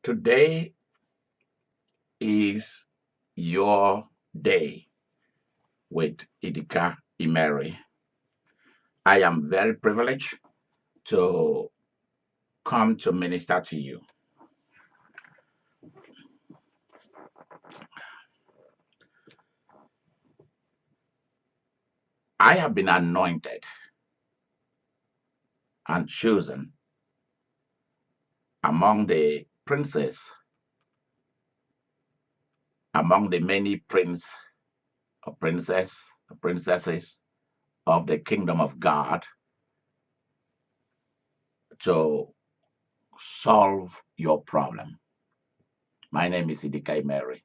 Today is your day with Idika Imeri. I am very privileged to come to minister to you. I have been anointed and chosen among the princes, among the many princesses of the kingdom of God to solve your problem. My name is Idika Imeri.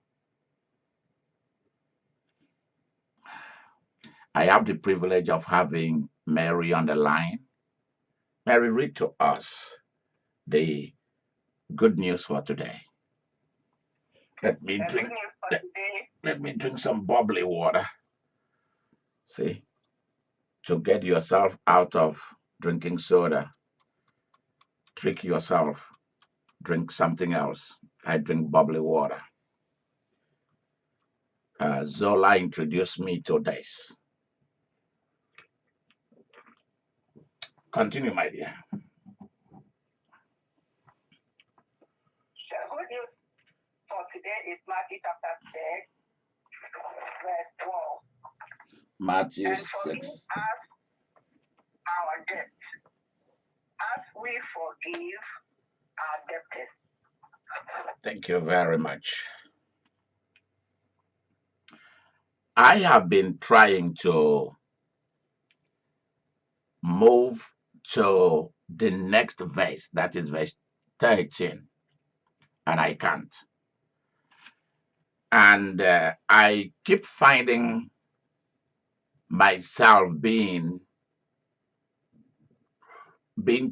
I have the privilege of having Mary on the line. Mary, read to us the good news for today. Let me drink. Let me drink some bubbly water. See, to get yourself out of drinking soda, trick yourself, drink something else. I drink bubbly water. Zola introduced me to this. Continue, my dear. The good news for today is Matthew chapter 6, verse 12. Matthew And forgive 6. us our debt, as we forgive our debtors. Thank you very much. I have been trying to move to the next verse, that is verse 13, and I can't. And I keep finding myself being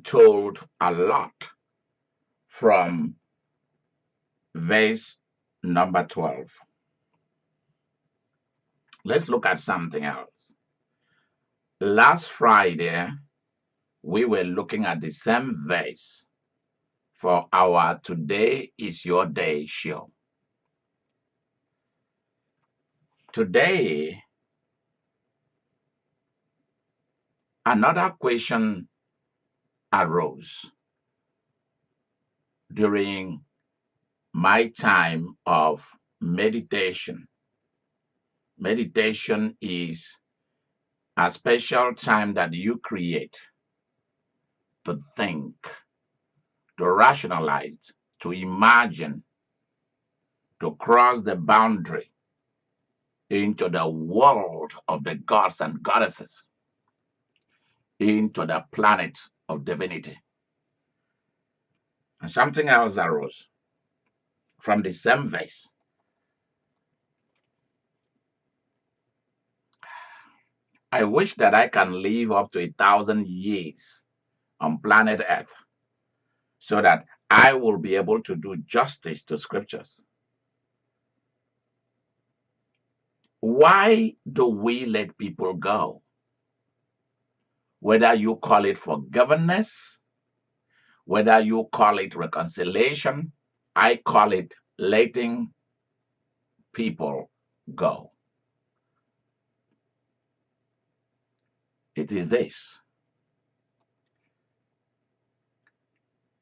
told a lot from verse number 12. Let's look at something else. Last Friday, we were looking at the same verse for our Today is Your Day show. Today, another question arose during my time of meditation. Meditation is a special time that you create to think, to rationalize, to imagine, to cross the boundary into the world of the gods and goddesses, into the planet of divinity. And something else arose from the same verse. I wish that I can live up to 1,000 years on planet Earth so that I will be able to do justice to scriptures. Why do we let people go? Whether you call it forgiveness, whether you call it reconciliation, I call it letting people go. It is this.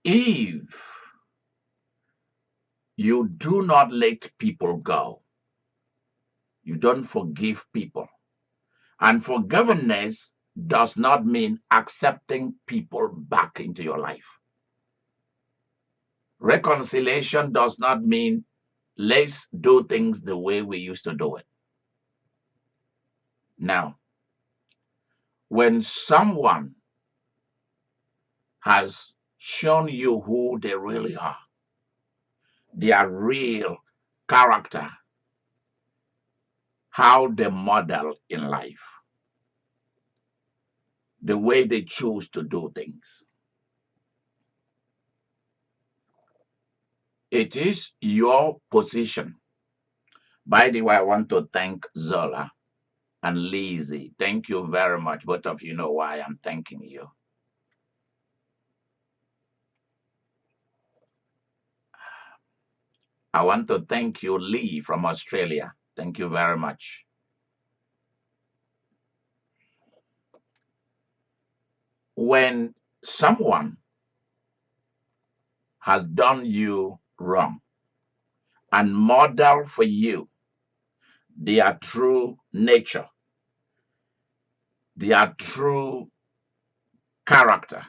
If you do not let people go, you don't forgive people. And forgiveness does not mean accepting people back into your life. Reconciliation does not mean let's do things the way we used to do it. Now, when someone has shown you who they really are, their real character, how they model in life, the way they choose to do things, it is your position. By the way, I want to thank Zola and Lizzie. Thank you very much. Both of you know why I'm thanking you. I want to thank you, Lee from Australia. Thank you very much. When someone has done you wrong and model for you their true nature, their true character,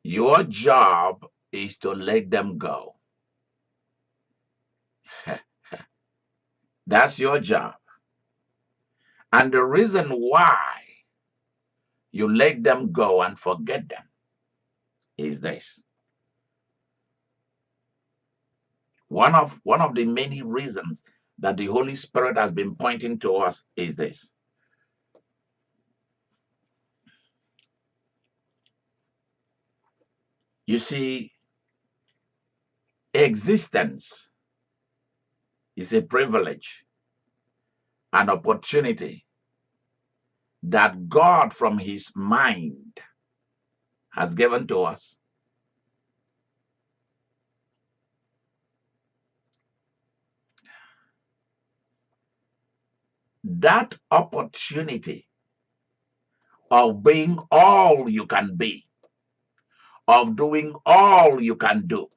your job is to let them go. That's your job. And the reason why you let them go and forget them is this. One of the many reasons that the Holy Spirit has been pointing to us is this. You see, existence is a privilege, an opportunity that God from his mind has given to us. That opportunity of being all you can be, of doing all you can do,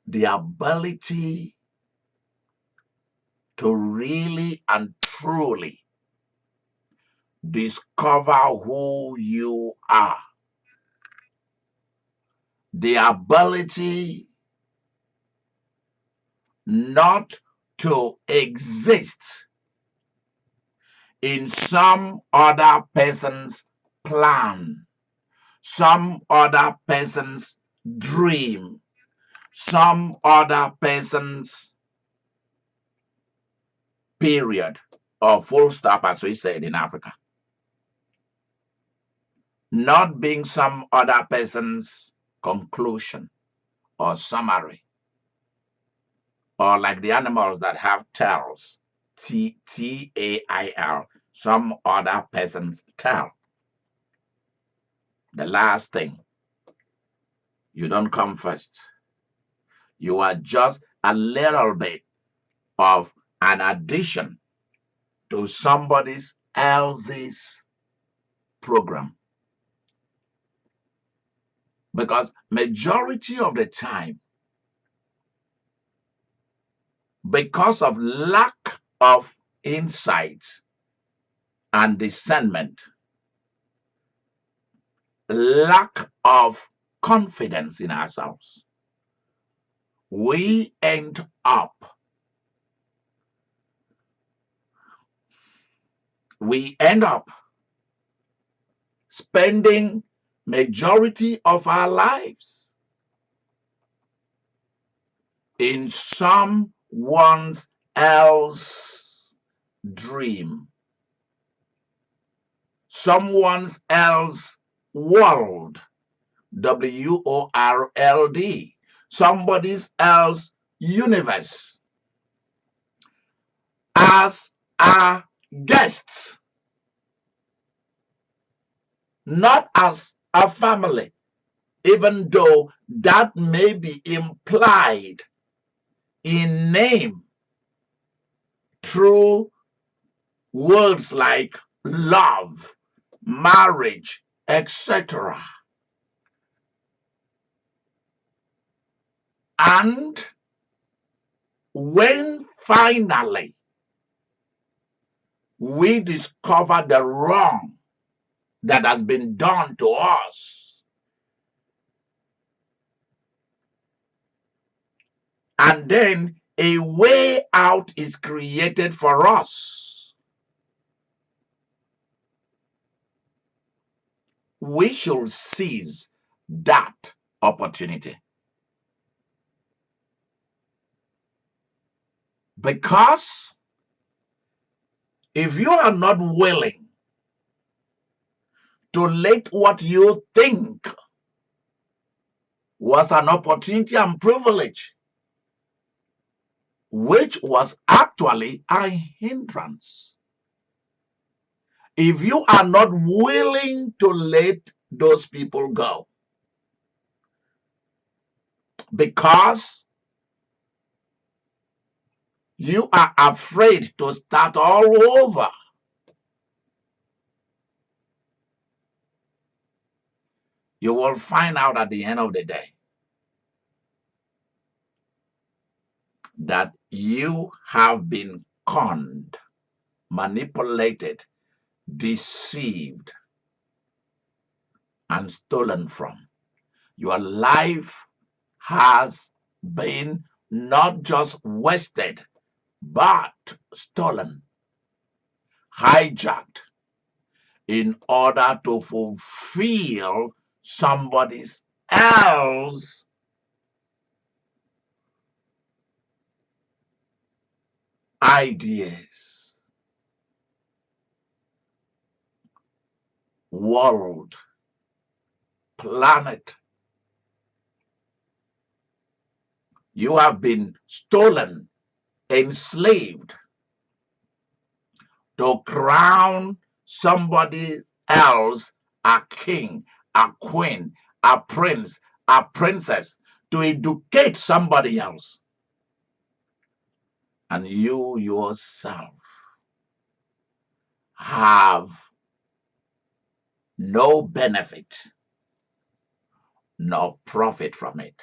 the ability to really and truly discover who you are, the ability not to exist in some other person's plan, some other person's dream, some other person's period or full stop, as we said in Africa. Not being some other person's conclusion or summary, or like the animals that have tails, T-A-I-L, some other person's tail. The last thing, you don't come first. You are just a little bit of an addition to somebody else's program. Because majority of the time, because of lack of insight and discernment, lack of confidence in ourselves, we end up spending majority of our lives in someone else's dream, someone else's world, W-O-R-L-D, somebody else's universe, as our guests, not as a family, even though that may be implied in name through words like love, marriage, etc. And when finally we discover the wrong that has been done to us, and then a way out is created for us, we should seize that opportunity. Because if you are not willing to let what you think was an opportunity and privilege, which was actually a hindrance, if you are not willing to let those people go, because you are afraid to start all over. You will find out at the end of the day that you have been conned, manipulated, deceived, and stolen from. Your life has been not just wasted, but stolen, hijacked in order to fulfill somebody else's ideas, world, planet. You have been stolen, enslaved to crown somebody else a king, a queen, a prince, a princess, to educate somebody else. And you yourself have no benefit nor profit from it.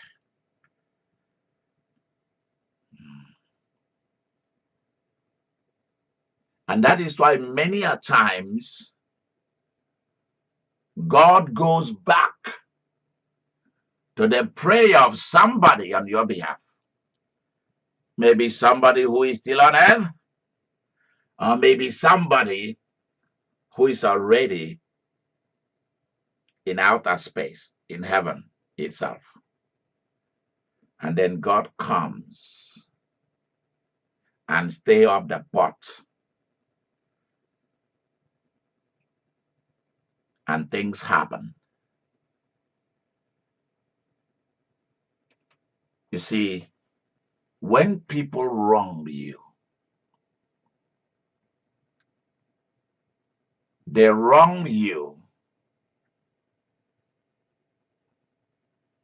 And that is why many a times God goes back to the prayer of somebody on your behalf. Maybe somebody who is still on earth, or maybe somebody who is already in outer space, in heaven itself. And then God comes and stir up the pot, and things happen. You see, when people wrong you, they wrong you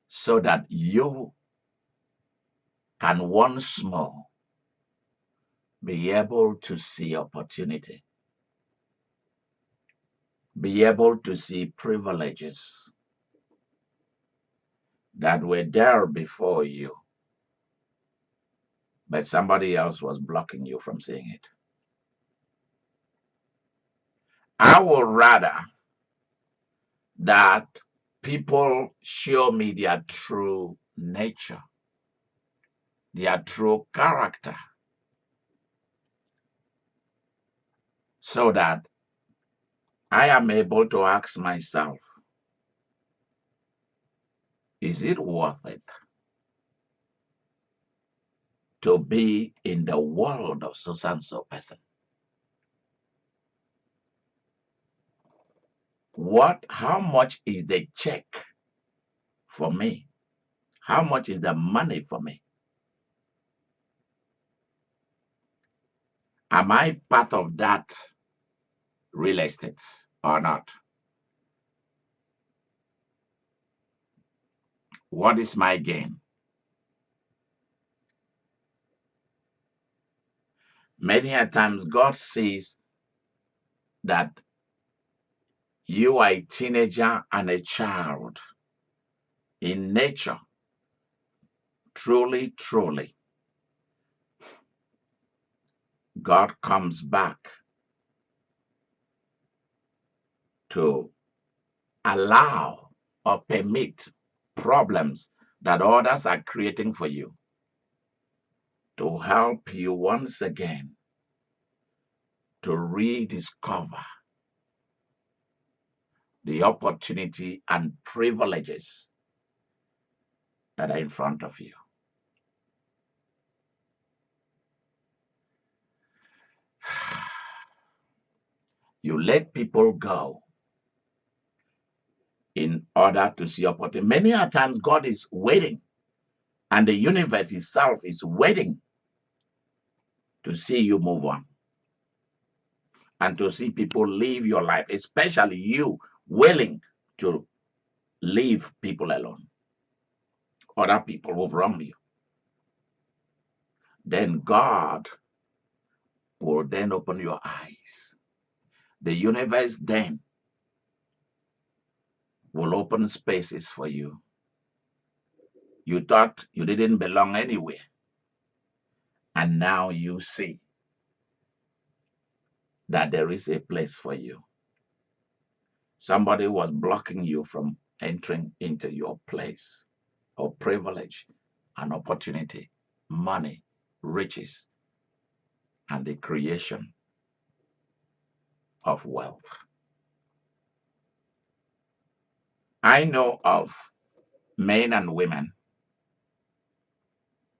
so that you can once more be able to see opportunity, be able to see privileges that were there before you, but somebody else was blocking you from seeing it. I would rather that people show me their true nature, their true character, so that I am able to ask myself, is it worth it to be in the world of so and so person? How much is the check for me? How much is the money for me? Am I part of that real estate or not? What is my gain? Many a times God sees that you are a teenager and a child in nature. Truly, truly, God comes back to allow or permit problems that others are creating for you to help you once again to rediscover the opportunity and privileges that are in front of you. You let people go in order to see opportunity. Many a times God is waiting, and the universe itself is waiting to see you move on and to see people live your life, especially you willing to leave people alone. other people who've wronged you, then God will then open your eyes. The universe then will open spaces for you. You thought you didn't belong anywhere, and now you see that there is a place for you. Somebody was blocking you from entering into your place of privilege and opportunity, money, riches, and the creation of wealth. I know of men and women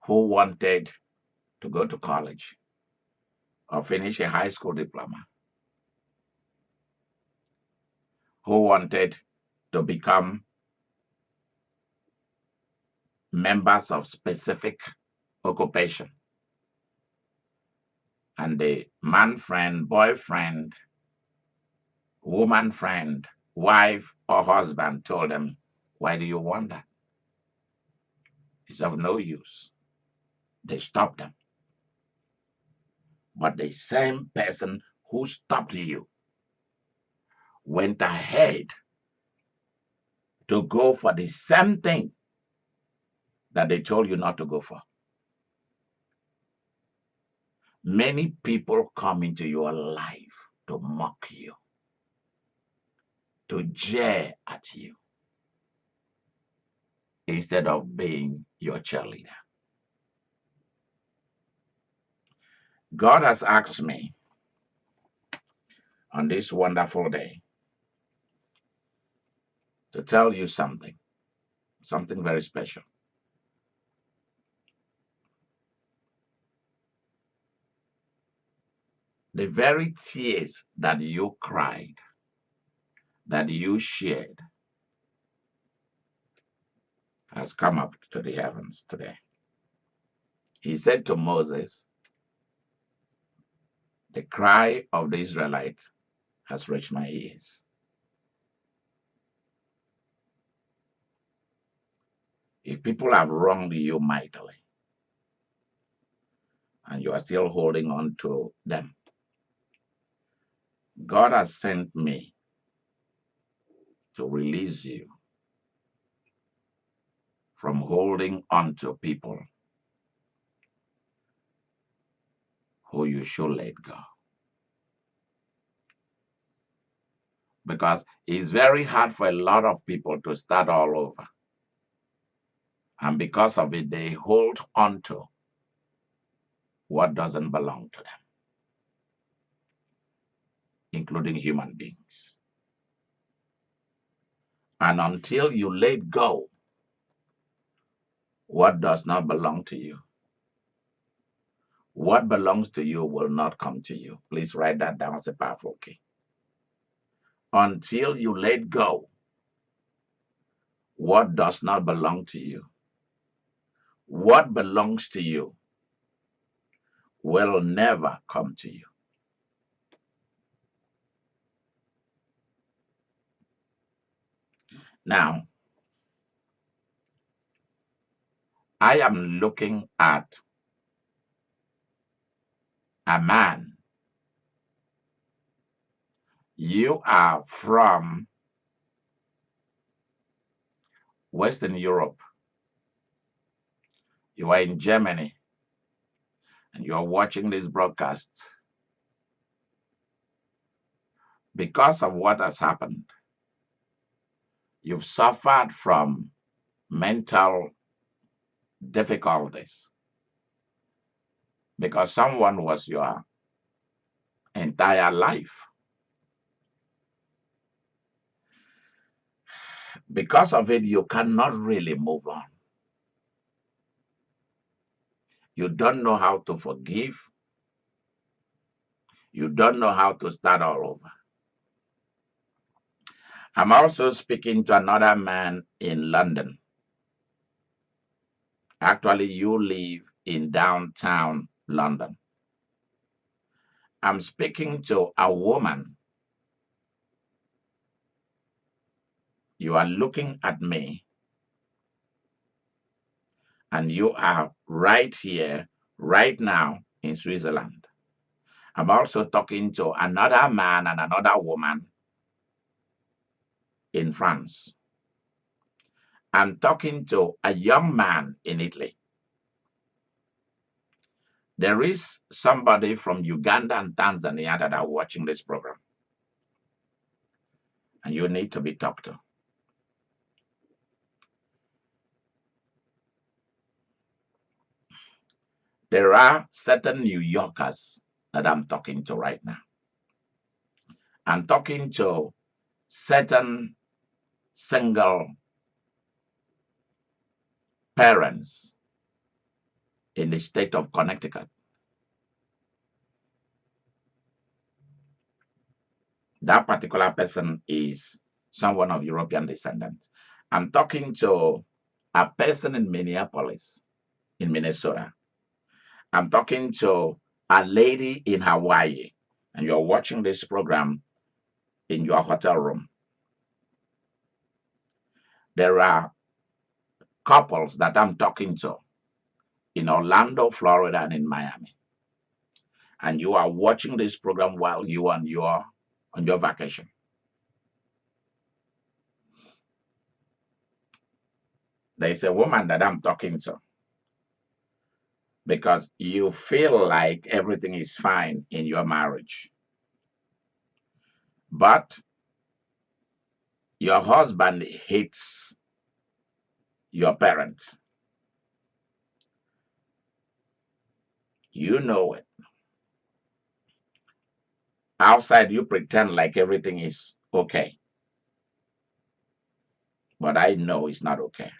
who wanted to go to college or finish a high school diploma, who wanted to become members of specific occupation. And the man friend, boyfriend, woman friend, wife or husband told them, why do you want that? It's of no use. They stopped them. But the same person who stopped you went ahead to go for the same thing that they told you not to go for. Many people come into your life to mock you, to jeer at you, instead of being your cheerleader. God has asked me on this wonderful day to tell you something very special. The very tears that you cried, that you shared, has come up to the heavens today. He said to Moses, the cry of the Israelite has reached my ears. If people have wronged you mightily, and you are still holding on to them, God has sent me to release you from holding on to people who you should let go. Because it's very hard for a lot of people to start all over. And because of it, they hold on to what doesn't belong to them, including human beings. And until you let go what does not belong to you, what belongs to you will not come to you. Please write that down as a powerful key. Until you let go what does not belong to you, what belongs to you will never come to you. Now, I am looking at a man. You are from Western Europe. You are in Germany, and you are watching this broadcast. Because of what has happened, you've suffered from mental difficulties because someone was your entire life. Because of it, you cannot really move on. You don't know how to forgive. You don't know how to start all over. I'm also speaking to another man in London. Actually, you live in downtown London. I'm speaking to a woman. You are looking at me and you are right here, right now in Switzerland. I'm also talking to another man and another woman in France. I'm talking to a young man in Italy. There is somebody from Uganda and Tanzania that are watching this program, and you need to be talked to. There are certain New Yorkers that I'm talking to right now. I'm talking to certain single parents in the state of Connecticut. That particular person is someone of European descent. I'm talking to a person in Minneapolis, in Minnesota. I'm talking to a lady in Hawaii, and you're watching this program in your hotel room. There are couples that I'm talking to in Orlando, Florida, and in Miami. And you are watching this program while you are on your vacation. There's a woman that I'm talking to because you feel like everything is fine in your marriage. But your husband hates your parent. You know it. Outside, you pretend like everything is okay. But I know it's not okay.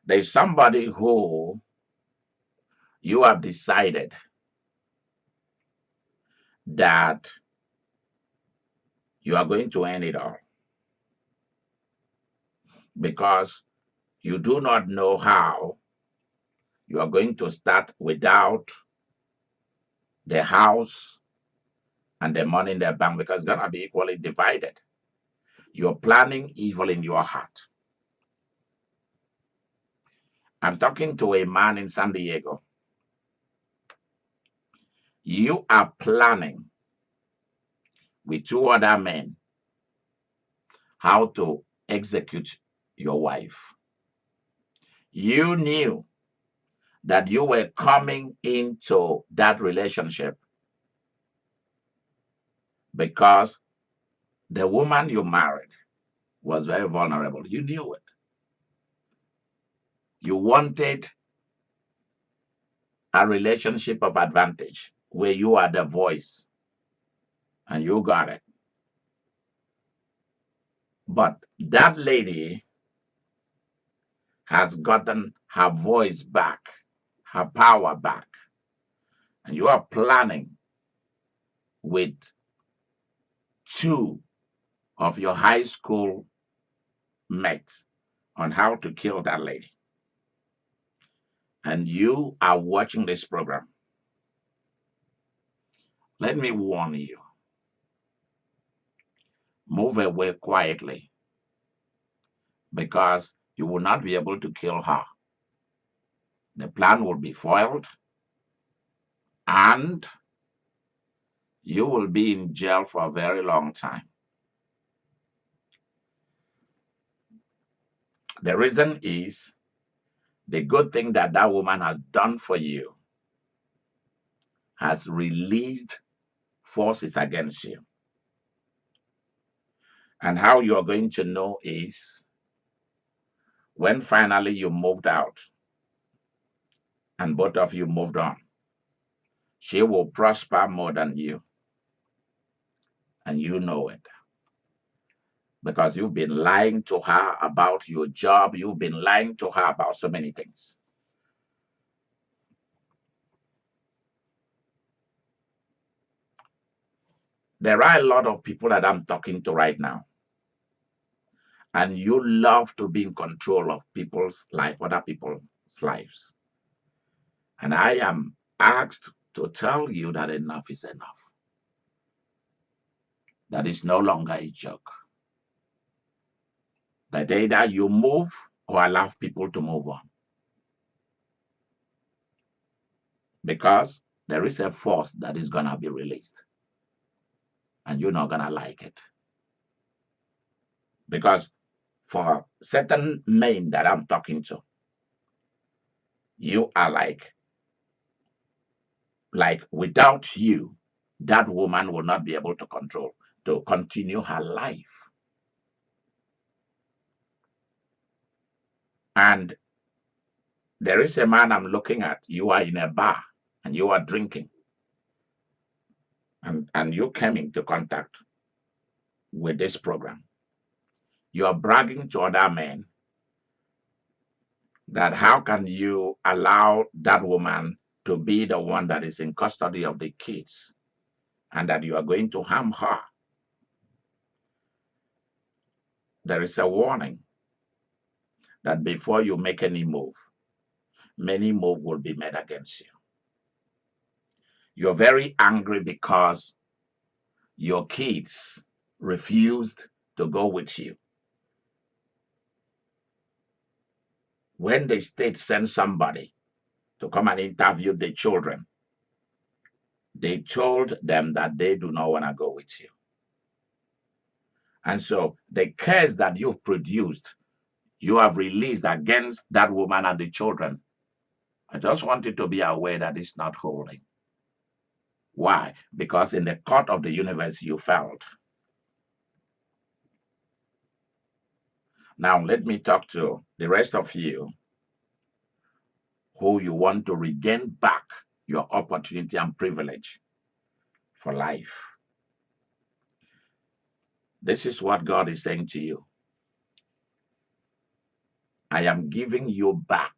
There's somebody who you have decided that you are going to end it all because you do not know how you are going to start without the house and the money in the bank because it's going to be equally divided. You're planning evil in your heart. I'm talking to a man in San Diego. You are planning with two other men how to execute your wife. You knew that you were coming into that relationship because the woman you married was very vulnerable. You knew it. You wanted a relationship of advantage where you are the voice, and you got it. But that lady has gotten her voice back, her power back, and you are planning with two of your high school mates on how to kill that lady. And you are watching this program. Let me warn you, move away quietly because you will not be able to kill her. The plan will be foiled and you will be in jail for a very long time. The reason is the good thing that that woman has done for you has released forces against you. And how you are going to know is when finally you moved out and both of you moved on, she will prosper more than you. And you know it. Because you've been lying to her about your job. You've been lying to her about so many things. There are a lot of people that I'm talking to right now. And you love to be in control of people's life, other people's lives. And I am asked to tell you that enough is enough. That is no longer a joke. That either you move or allow people to move on. Because there is a force that is going to be released. And you're not going to like it. Because for certain men that I'm talking to, you are like without you, that woman will not be able to continue her life. And there is a man I'm looking at. You are in a bar and you are drinking. And you came into contact with this program. You are bragging to other men that how can you allow that woman to be the one that is in custody of the kids and that you are going to harm her. There is a warning that before you make any move, many moves will be made against you. You're very angry because your kids refused to go with you. When the state sends somebody to come and interview the children, they told them that they do not want to go with you. And so the case that you've produced, you have released against that woman and the children. I just want you to be aware that it's not holding. Why? Because in the court of the universe, you failed. Now, let me talk to the rest of you who you want to regain back your opportunity and privilege for life. This is what God is saying to you. I am giving you back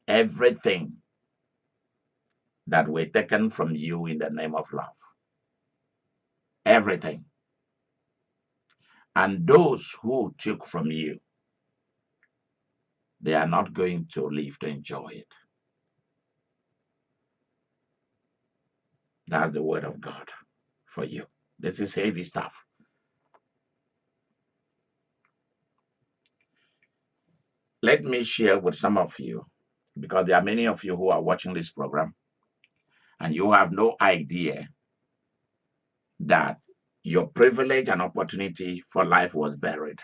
everything that were taken from you in the name of love. Everything. And those who took from you, they are not going to live to enjoy it. That's the word of God for you. This is heavy stuff. Let me share with some of you, because there are many of you who are watching this program, and you have no idea that your privilege and opportunity for life was buried.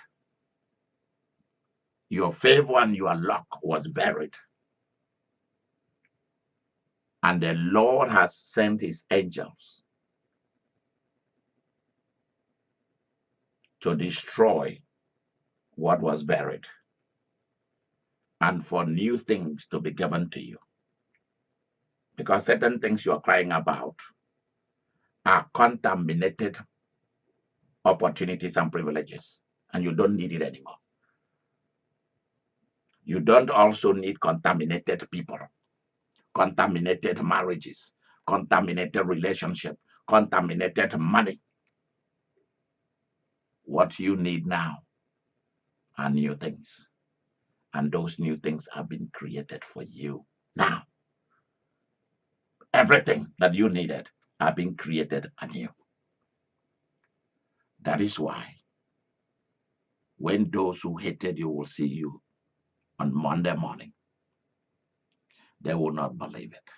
Your favor and your luck was buried. And the Lord has sent his angels to destroy what was buried and for new things to be given to you. Because certain things you are crying about are contaminated opportunities and privileges, and you don't need it anymore. You don't also need contaminated people, contaminated marriages, contaminated relationship, contaminated money. What you need now are new things. And those new things have been created for you now. Everything that you needed have been created anew. That is why when those who hated you will see you on Monday morning, they will not believe it.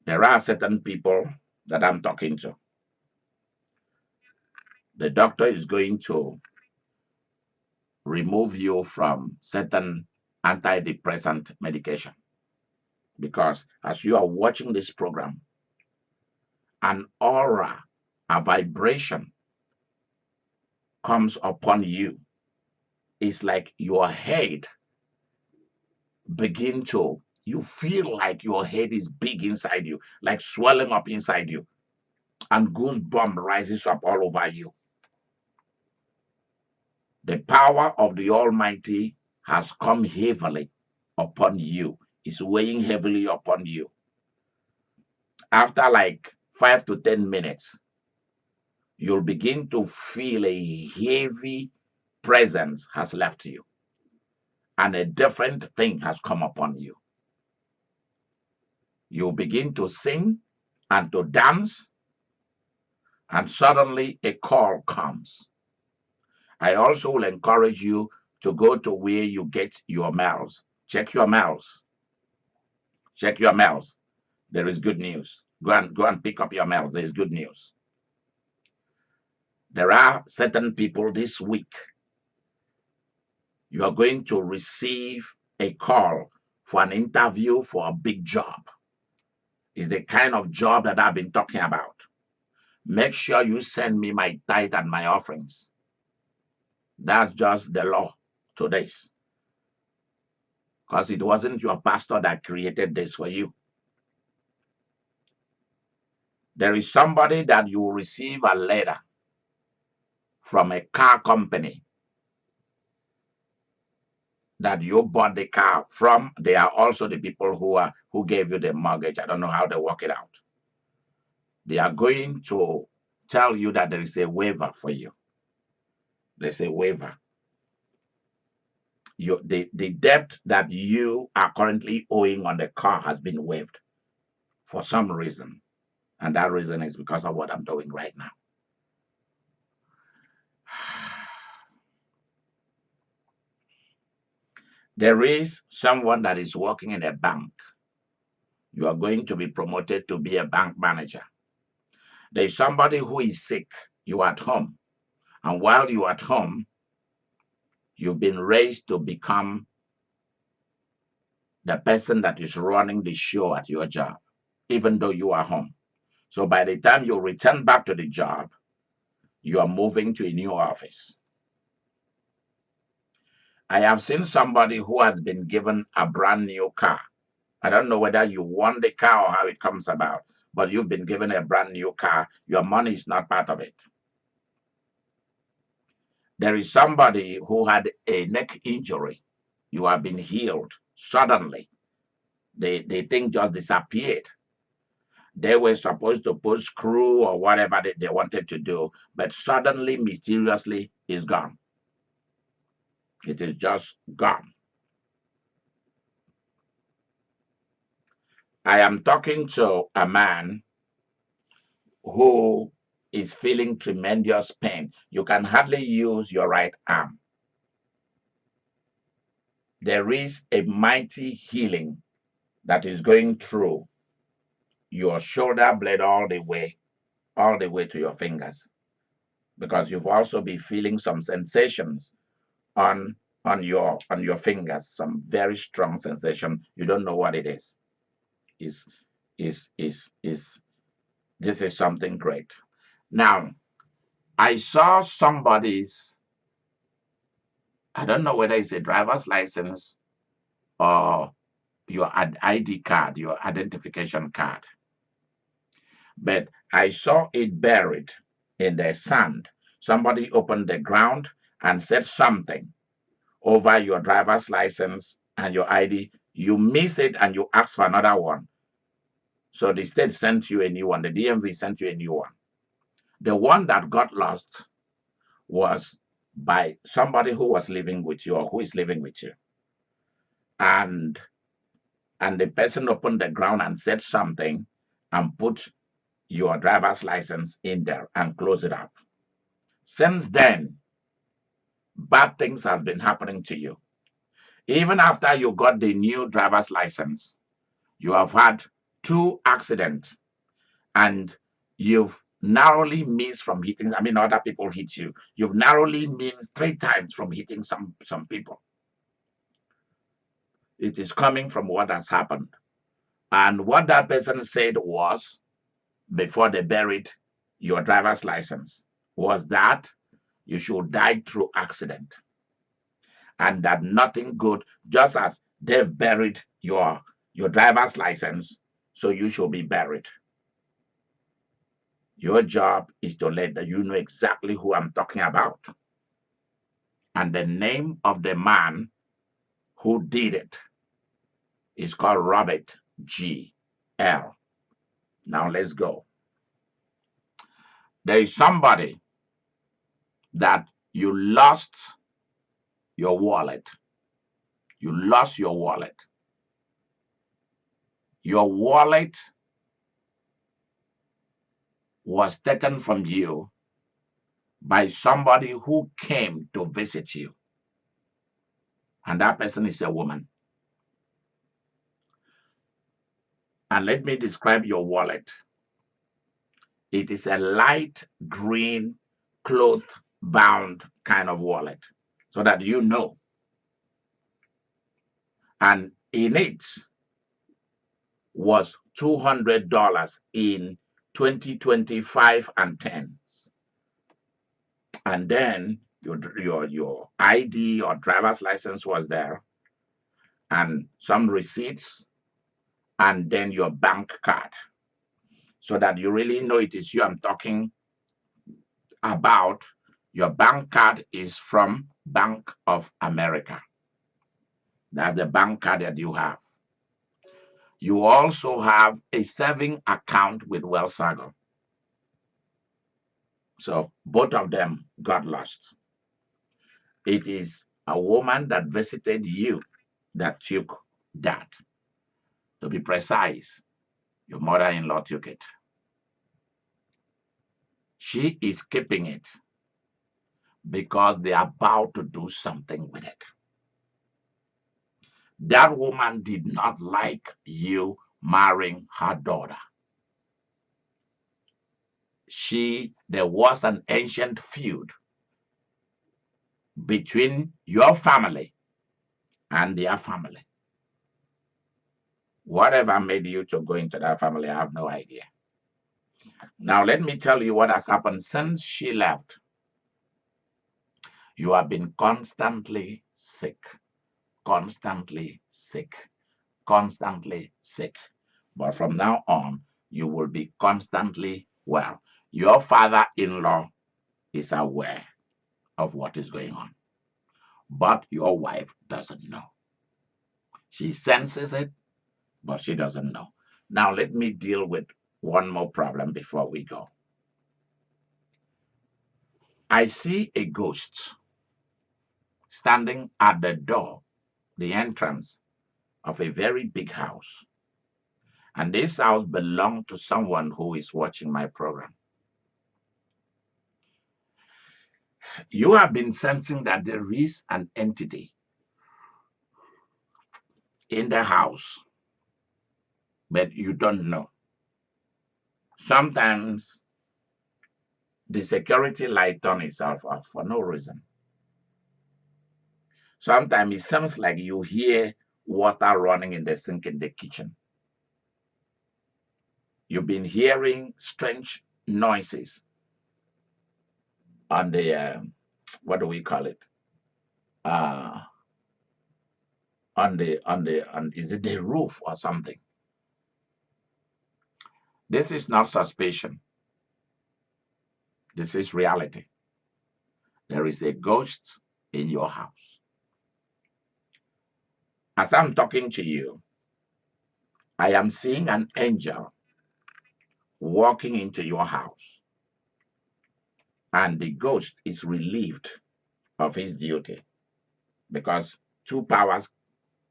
There are certain people that I'm talking to. The doctor is going to remove you from certain antidepressant medication because as you are watching this program, an aura, a vibration comes upon you. It's like your head you feel like your head is big inside you, like swelling up inside you, and goosebump rises up all over you. The power of the Almighty has come heavily upon you. It's weighing heavily upon you. After like 5 to 10 minutes, you'll begin to feel a heavy presence has left you, and a different thing has come upon you. You begin to sing and to dance, and suddenly a call comes. I also will encourage you to go to where you get your mails Check your mails. Check your mails. There is good news. Go and pick up your mail. There is good news. There are certain people this week. You are going to receive a call for an interview for a big job. It's the kind of job that I've been talking about. Make sure you send me my tithe and my offerings. That's just the law to this. Because it wasn't your pastor that created this for you. There is somebody that you will receive a letter from a car company that you bought the car from. They are also the people who gave you the mortgage. I don't know how they work it out. They are going to tell you that there is a waiver for you. There's a waiver. The debt that you are currently owing on the car has been waived for some reason. And that reason is because of what I'm doing right now. There is someone that is working in a bank. You are going to be promoted to be a bank manager. There is somebody who is sick. You are at home. And while you are at home, you've been raised to become the person that is running the show at your job, even though you are home. So by the time you return back to the job, you are moving to a new office. I have seen somebody who has been given a brand new car. I don't know whether you won the car or how it comes about, but you've been given a brand new car. Your money is not part of it. There is somebody who had a neck injury. You have been healed suddenly. The thing just disappeared. They were supposed to put screw or whatever they wanted to do, but suddenly, mysteriously, it's gone. It is just gone. I am talking to a man who is feeling tremendous pain. You can hardly use your right arm. There is a mighty healing that is going through your shoulder blade all the way to your fingers, because you've also been feeling some sensations on your fingers, some very strong sensation. You don't know what it is. This is something great. Now, I saw somebody's, I don't know whether it's a driver's license or your ID card, your identification card, but I saw it buried in the sand. Somebody opened the ground and said something over your driver's license and your ID. You missed it and you asked for another one. So the state sent you a new one. The DMV sent you a new one. The one that got lost was by somebody who was living with you or who is living with you. And the person opened the ground and said something and put your driver's license in there and close it up. Since then, bad things have been happening to you. Even after you got the new driver's license, you have had 2 accidents and you've narrowly missed from hitting. I mean, other people hit you. You've narrowly missed 3 times from hitting some people. It is coming from what has happened. And what that person said was, before they buried your driver's license, was that you should die through accident. And that nothing good, just as they've buried your driver's license, so you should be buried. Your job is to let you know exactly who I'm talking about. And the name of the man who did it is called Robert G. L. Now let's go. There is somebody that you lost your wallet. You lost your wallet. Your wallet was taken from you by somebody who came to visit you. And that person is a woman. And let me describe your wallet. It is a light green cloth bound kind of wallet so that you know. And in it was $200 in 2025 and 10s. And then your ID or driver's license was there, and some receipts, and then your bank card, so that you really know it is you I'm talking about. Your bank card is from Bank of America. That's the bank card that you have. You also have a saving account with Wells Fargo. So both of them got lost. It is a woman that visited you that took that. To be precise, your mother-in-law took it. She is keeping it because they are about to do something with it. That woman did not like you marrying her daughter. There was an ancient feud between your family and their family. Whatever made you to go into that family, I have no idea. Now, let me tell you what has happened since she left. You have been constantly sick, constantly sick, constantly sick. But from now on, you will be constantly well. Your father-in-law is aware of what is going on, but your wife doesn't know. She senses it, but she doesn't know. Now, let me deal with one more problem before we go. I see a ghost standing at the door, the entrance of a very big house. And this house belonged to someone who is watching my program. You have been sensing that there is an entity in the house, but you don't know. Sometimes the security light turns itself off for no reason. Sometimes it seems like you hear water running in the sink in the kitchen. You've been hearing strange noises on the, what do we call it? Is it the roof or something? This is not suspicion. This is reality. There is a ghost in your house. As I'm talking to you, I am seeing an angel walking into your house, and the ghost is relieved of his duty because two powers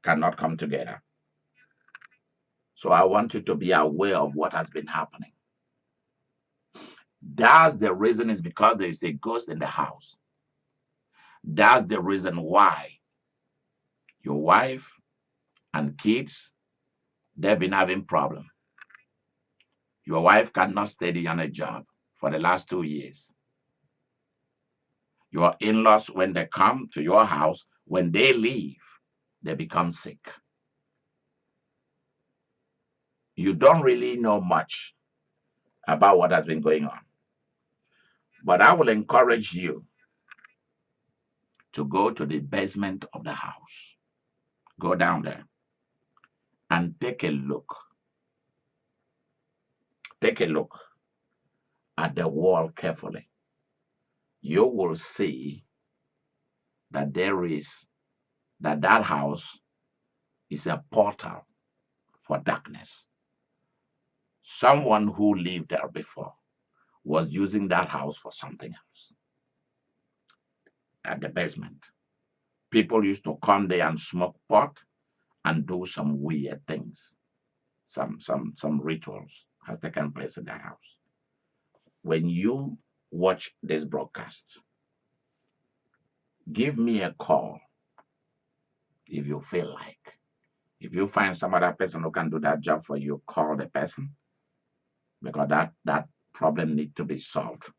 cannot come together. So I want you to be aware of what has been happening. That's the reason, is because there is a ghost in the house. That's the reason why your wife and kids, they've been having problems. Your wife cannot steady on a job for the last 2 years. Your in-laws, when they come to your house, when they leave, they become sick. You don't really know much about what has been going on. But I will encourage you to go to the basement of the house. Go down there and take a look. Take a look at the wall carefully. You will see that that house is a portal for darkness. Someone who lived there before was using that house for something else. At the basement, people used to come there and smoke pot and do some weird things. Some rituals has taken place in that house. When you watch this broadcast, give me a call if you feel like If you find some other person who can do that job for you, call the person, because that problem needs to be solved.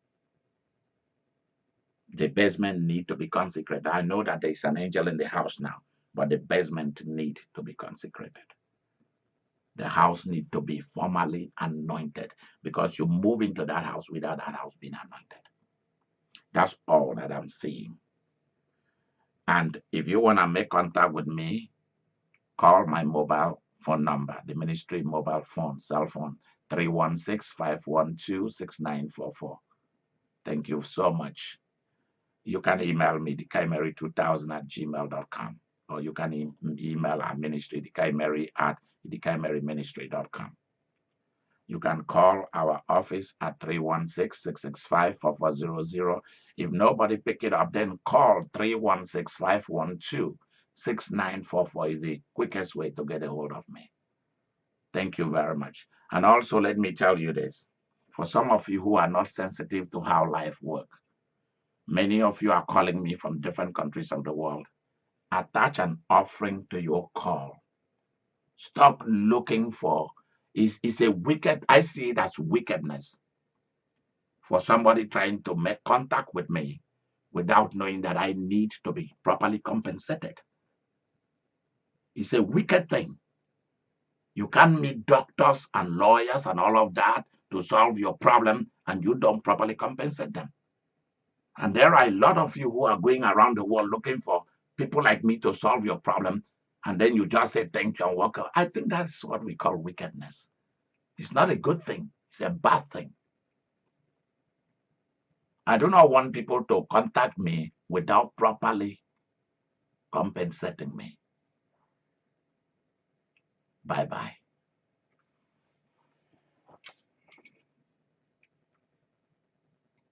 The basement need to be consecrated. I know that there's an angel in the house now, but the basement need to be consecrated. The house need to be formally anointed, because you move into that house without that house being anointed. That's all that I'm seeing. And if you want to make contact with me, call my mobile phone number, the ministry mobile phone, cell phone, 316-512-6944. Thank you so much. You can email me, idikaimeri2000@gmail.com, or you can email our ministry, idikaimeri@idikaimeriministry.com. You can call our office at 316-665-4400. If nobody pick it up, then call 316-512-6944 is the quickest way to get a hold of me. Thank you very much. And also, let me tell you this. For some of you who are not sensitive to how life works, many of you are calling me from different countries of the world. Attach an offering to your call. Stop looking for, it's a wicked, I see it as wickedness for somebody trying to make contact with me without knowing that I need to be properly compensated. It's a wicked thing. You can't meet doctors and lawyers and all of that to solve your problem, and you don't properly compensate them. And there are a lot of you who are going around the world looking for people like me to solve your problem, and then you just say thank you and walk out. I think that's what we call wickedness. It's not a good thing. It's a bad thing. I do not want people to contact me without properly compensating me. Bye-bye.